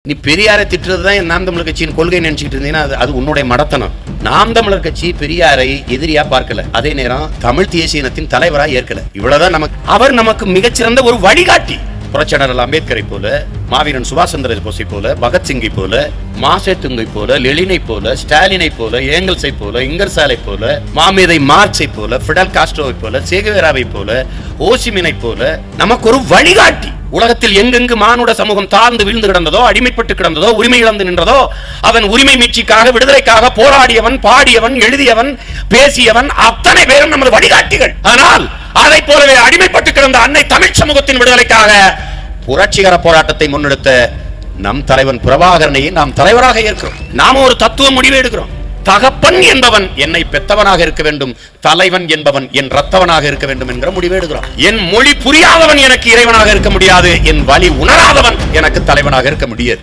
நீ பெரியாரை திட்டுறதுதான் நாம் தமிழர் கட்சியின் கொள்கை நினைச்சுட்டு இருந்தீங்கன்னா அது உன்னுடைய மடத்தனம். நாம் தமிழர் கட்சி பெரியாரை எதிரியா பார்க்கல, அதே நேரம் தமிழ் தேசிய இனத்தின் தலைவராக ஏற்கல. இவ்வளவுதான் நமக்கு. அவர் நமக்கு மிகச்சிறந்த ஒரு வழிகாட்டி. புரட்சியாளர் அம்பேத்கரை போல, மாவீரன் சுபாஷ் சந்திர போஸை போல, பகத்சிங்கை போல, மாசே துங்கை போல, லெனினை போல, ஸ்டாலினை போல, ஏங்கல்ஸை போல, இங்கர்சாலை போல, மாமேதை மார்க்ஸை போல, ஃபிடல் காஸ்ட்ரோவை போல, சேகுவேராவை போல, ஓசிமினை போல நமக்கு ஒரு வழிகாட்டி. உலகத்தில் எங்கெங்கு மானுட சமூகம் தாழ்ந்து வீழ்ந்து கிடந்ததோ, அடிமைப்பட்டு கிடந்ததோ, உரிமை இழந்து நின்றதோ, அதன் உரிமை மீட்சிக்காக, விடுதலைக்காக போராடியவன், பாடியவன், எழுதியவன், பேசியவன் அத்தனை பேரும் நமது வழிகாட்டிகள். ஆனால் அதை போலவே அடிமைப்பட்டு கிடந்த அன்னை தமிழ் சமூகத்தின் விடுதலைக்காக புரட்சிகர போராட்டத்தை முன்னெடுத்த நம் தலைவன் பிரபாகரனையே நாம் தலைவராக ஏற்கிறோம். நாம ஒரு தத்துவ முடிவு எடுக்கிறோம். தகப்பன் என்பவன் என்னை பெத்தவனாக இருக்க வேண்டும், தலைவன் என்பவன் என் ரத்தவனாக இருக்க வேண்டும் என்கிற முடிவு எடுக்கிறோம். என் மொழி புரியாதவன் எனக்கு இறைவனாக இருக்க முடியாது, என் வழி உணராதவன் எனக்கு தலைவனாக இருக்க முடியாது.